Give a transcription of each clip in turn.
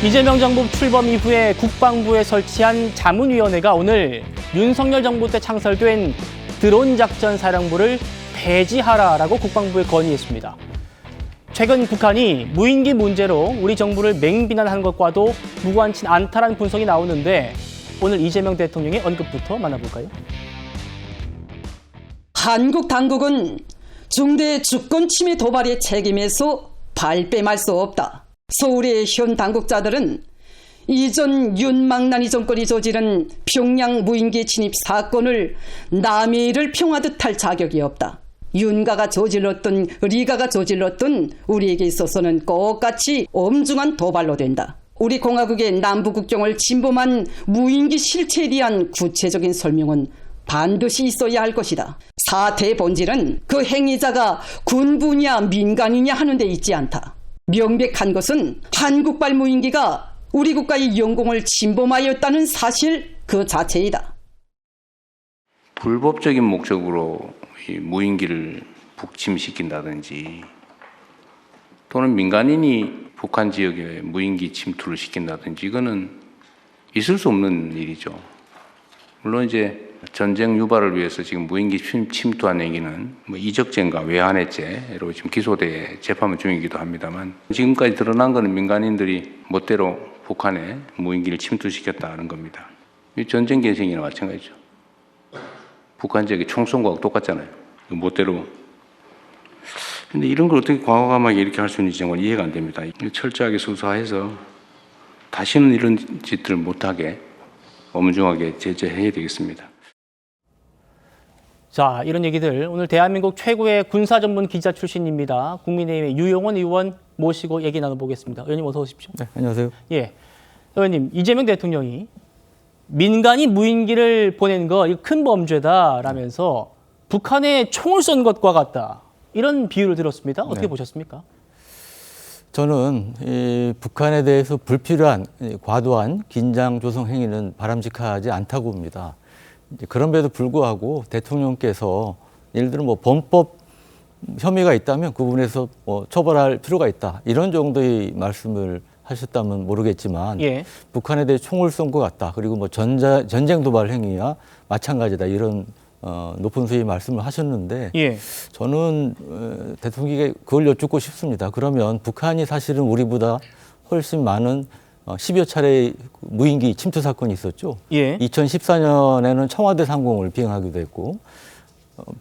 이재명 정부 출범 이후에 국방부에 설치한 자문위원회가 오늘 윤석열 정부 때 창설된 드론 작전 사령부를 폐지하라라고 국방부에 건의했습니다. 최근 북한이 무인기 문제로 우리 정부를 맹비난한 것과도 무관치 않다라는 분석이 나오는데 오늘 이재명 대통령의 언급부터 만나볼까요? 한국 당국은 중대 주권 침해 도발의 책임에서 발뺌할 수 없다. 서울의 현 당국자들은 이전 윤망나니 정권이 저지른 평양 무인기 진입 사건을 남의 일을 평하듯 할 자격이 없다. 윤가가 저질렀든 리가가 저질렀든 우리에게 있어서는 똑같이 엄중한 도발로 된다. 우리 공화국의 남부국경을 침범한 무인기 실체에 대한 구체적인 설명은 반드시 있어야 할 것이다. 사태의 본질은 그 행위자가 군부냐 민간이냐 하는 데 있지 않다. 명백한 것은 한국발 무인기가 우리 국가의 영공을 침범하였다는 사실 그 자체이다. 불법적인 목적으로 이 무인기를 북침시킨다든지 또는 민간인이 북한 지역에 무인기 침투를 시킨다든지 이거는 있을 수 없는 일이죠. 물론 이제 전쟁 유발을 위해서 지금 무인기 침투한 얘기는 뭐 이적죄인가 외환해죄로 지금 기소돼 재판 중이기도 합니다만 지금까지 드러난 것은 민간인들이 멋대로 북한에 무인기를 침투시켰다는 겁니다. 이 전쟁 개생이나 마찬가지죠. 북한 지역에 총 쏜 거하고 똑같잖아요. 멋대로. 근데 이런 걸 어떻게 과감하게 이렇게 할 수 있는지 정말 이해가 안 됩니다. 철저하게 수사해서 다시는 이런 짓들을 못하게 엄중하게 제재해야 되겠습니다. 자, 이런 얘기들 오늘 대한민국 최고의 군사 전문 기자 출신입니다. 국민의힘의 유용원 의원 모시고 얘기 나눠보겠습니다. 의원님 어서 오십시오. 네, 안녕하세요. 예, 의원님 이재명 대통령이 민간이 무인기를 보낸 거 이거 큰 범죄다라면서 북한에 총을 쏜 것과 같다. 이런 비유를 들었습니다. 어떻게 보셨습니까? 저는 이 북한에 대해서 불필요한 과도한 긴장 조성 행위는 바람직하지 않다고 봅니다. 그럼에도 불구하고 대통령께서 예를 들어 뭐 범법 혐의가 있다면 그 부분에서 뭐 처벌할 필요가 있다. 이런 정도의 말씀을 하셨다면 모르겠지만 예. 북한에 대해 총을 쏜 것 같다. 그리고 뭐 전쟁 도발 행위와 마찬가지다. 이런 높은 수위 말씀을 하셨는데 예. 저는 대통령에게 그걸 여쭙고 싶습니다. 그러면 북한이 사실은 우리보다 훨씬 많은 10여 차례의 무인기 침투 사건이 있었죠. 예. 2014년에는 청와대 상공을 비행하기도 했고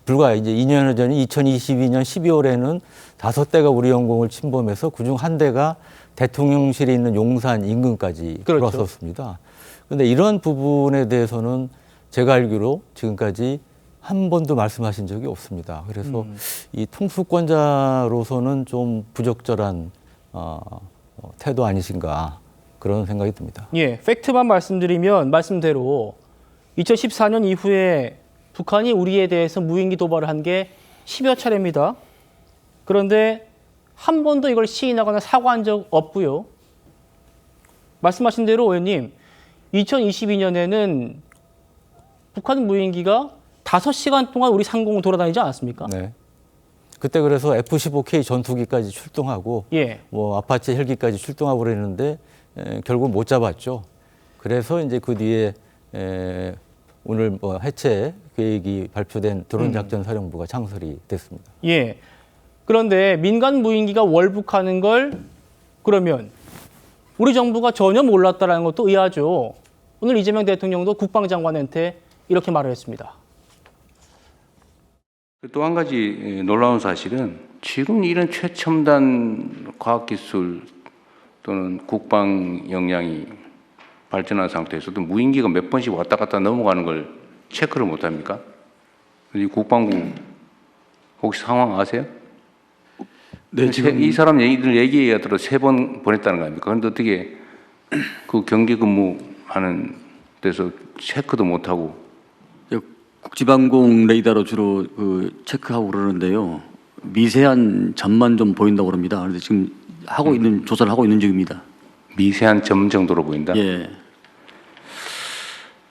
불과 이제 2년 전인 2022년 12월에는 5대가 우리 영공을 침범해서 그중 한 대가 대통령실에 있는 용산 인근까지 그렇죠. 들어왔었습니다. 그런데 이런 부분에 대해서는 제가 알기로 지금까지 한 번도 말씀하신 적이 없습니다. 그래서 이 통수권자로서는 좀 부적절한 태도 아니신가 그런 생각이 듭니다. 예, 팩트만 말씀드리면 말씀대로 2014년 이후에 북한이 우리에 대해서 무인기 도발을 한 게 10여 차례입니다. 그런데 한 번도 이걸 시인하거나 사과한 적 없고요. 말씀하신 대로 의원님, 2022년에는 북한 무인기가 5시간 동안 우리 상공을 돌아다니지 않았습니까? 네. 그때 그래서 F-15K 전투기까지 출동하고 예. 뭐 아파치 헬기까지 출동하고 그랬는데 결국 못 잡았죠. 그래서 이제 그 뒤에 오늘 뭐 해체 계획이 발표된 드론 작전 사령부가 창설이 됐습니다. 예. 그런데 민간 무인기가 월북하는 걸 그러면 우리 정부가 전혀 몰랐다라는 것도 의아하죠. 오늘 이재명 대통령도 국방장관한테 이렇게 말을 했습니다. 또 한 가지 놀라운 사실은 지금 이런 최첨단 과학기술 또는 국방 역량이 발전한 상태에서도 무인기가 몇 번씩 왔다 갔다 넘어가는 걸 체크를 못 합니까? 이 국방부 혹시 상황 아세요? 네, 지금 이 사람 얘기에 들어 3번 보냈다는 거 아닙니까? 그런데 어떻게 그 경계 근무하는 데서 체크도 못 하고 국지방공 레이더로 주로 체크하고 그러는데요. 미세한 점만 좀 보인다고 그럽니다. 그런데 지금 하고 있는 조사를 하고 있는 중입니다. 미세한 점 정도로 보인다? 예.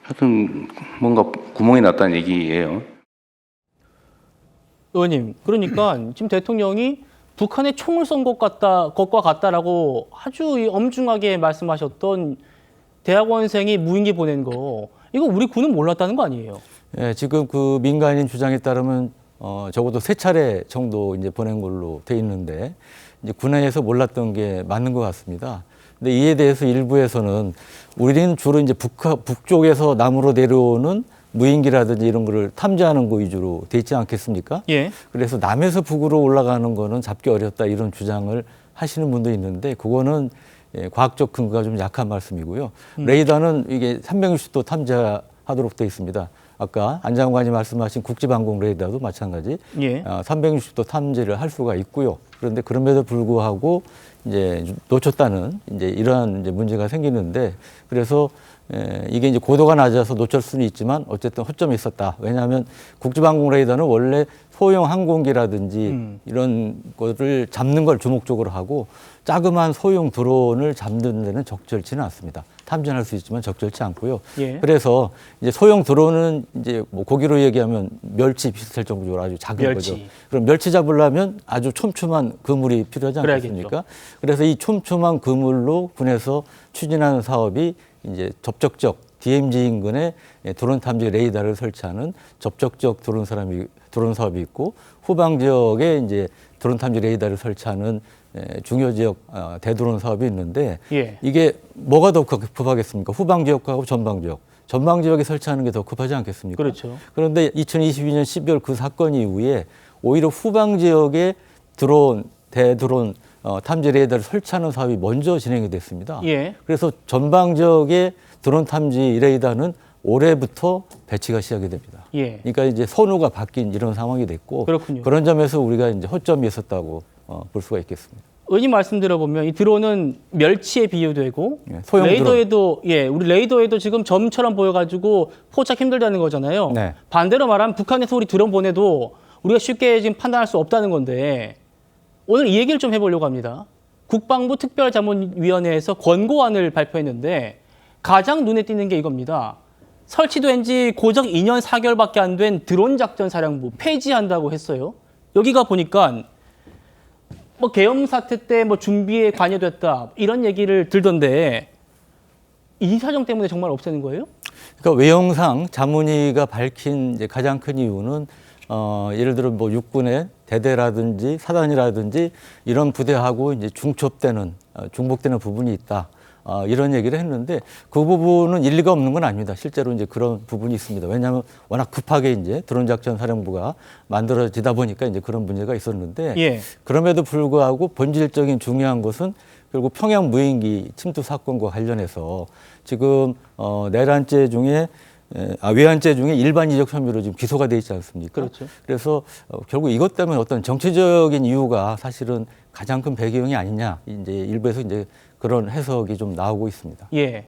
하여튼 뭔가 구멍이 났다는 얘기예요. 의원님, 그러니까 지금 대통령이 북한에 총을 쏜 것과 같다라고 아주 엄중하게 말씀하셨던 대학원생이 무인기 보낸 거, 이거 우리 군은 몰랐다는 거 아니에요? 예, 지금 그 민간인 주장에 따르면 적어도 3차례 정도 이제 보낸 걸로 돼 있는데 이제 군에서 몰랐던 게 맞는 것 같습니다. 근데 이에 대해서 일부에서는 우리는 주로 이제 북쪽에서 남으로 내려오는 무인기라든지 이런 거를 탐지하는 거 위주로 돼 있지 않겠습니까? 예. 그래서 남에서 북으로 올라가는 거는 잡기 어렵다 이런 주장을 하시는 분도 있는데 그거는 과학적 근거가 좀 약한 말씀이고요. 레이더는 이게 360도 탐지하도록 돼 있습니다. 아까 안 장관이 말씀하신 국지방공 레이더도 마찬가지 예. 360도 탐지를 할 수가 있고요. 그런데 그럼에도 불구하고 이제 놓쳤다는 이제 이러한 이제 문제가 생기는데 그래서 이게 이제 고도가 낮아서 놓칠 수는 있지만 어쨌든 허점이 있었다. 왜냐하면 국지방공 레이더는 원래 소형 항공기라든지 이런 거를 잡는 걸 주목적으로 하고 자그마한 소형 드론을 잡는 데는 적절치는 않습니다. 탐지할 수 있지만 적절치 않고요. 예. 그래서 이제 소형 드론은 이제 뭐 고기로 얘기하면 멸치 비슷할 정도로 아주 작은 멸치. 거죠. 그럼 멸치 잡으려면 아주 촘촘한 그물이 필요하지 않겠습니까? 그래야겠죠. 그래서 이 촘촘한 그물로 군에서 추진하는 사업이 이제 접촉적 DMZ 인근에 드론 탐지 레이더를 설치하는 접촉적 드론 사업이 있고 후방 지역에 이제 드론 탐지 레이더를 설치하는 중요 지역 대드론 사업이 있는데 예. 이게 뭐가 더 급하겠습니까? 후방 지역하고 전방 지역. 전방 지역에 설치하는 게 더 급하지 않겠습니까? 그렇죠. 그런데 2022년 12월 그 사건 이후에 오히려 후방 지역에 대드론 탐지 레이더를 설치하는 사업이 먼저 진행이 됐습니다. 예. 그래서 전방 지역의 드론 탐지 레이더는 올해부터 배치가 시작이 됩니다. 예. 그러니까 이제 선호가 바뀐 이런 상황이 됐고 그렇군요. 그런 점에서 우리가 이제 허점이 있었다고 볼 수가 있겠습니다. 의원님 말씀 들어보면 이 드론은 멸치에 비유되고 예, 소형 레이더에도 우리 레이더에도 지금 점처럼 보여가지고 포착 힘들다는 거잖아요. 네. 반대로 말하면 북한에서 우리 드론 보내도 우리가 쉽게 지금 판단할 수 없다는 건데 오늘 이 얘기를 좀 해보려고 합니다. 국방부 특별자문위원회에서 권고안을 발표했는데 가장 눈에 띄는 게 이겁니다. 설치된 지 고작 2년 4개월밖에 안 된 드론 작전 사령부 폐지한다고 했어요. 여기가 보니까 뭐 계엄 사태 때 뭐 준비에 관여됐다 이런 얘기를 들던데 이 사정 때문에 정말 없애는 거예요? 그러니까 외형상 자문위가 밝힌 이제 가장 큰 이유는 예를 들어 뭐 육군의 대대라든지 사단이라든지 이런 부대하고 이제 중복되는 부분이 있다. 이런 얘기를 했는데 그 부분은 일리가 없는 건 아닙니다. 실제로 이제 그런 부분이 있습니다. 왜냐하면 워낙 급하게 이제 드론 작전 사령부가 만들어지다 보니까 이제 그런 문제가 있었는데 예. 그럼에도 불구하고 본질적인 중요한 것은 결국 평양 무인기 침투 사건과 관련해서 지금 내란죄 중에 외환죄 중에 일반이적 혐의로 지금 기소가 돼 있지 않습니까? 그렇죠. 그래서 결국 이것 때문에 어떤 정치적인 이유가 사실은 가장 큰 배경이 아니냐 이제 일부에서 이제 그런 해석이 좀 나오고 있습니다. 예.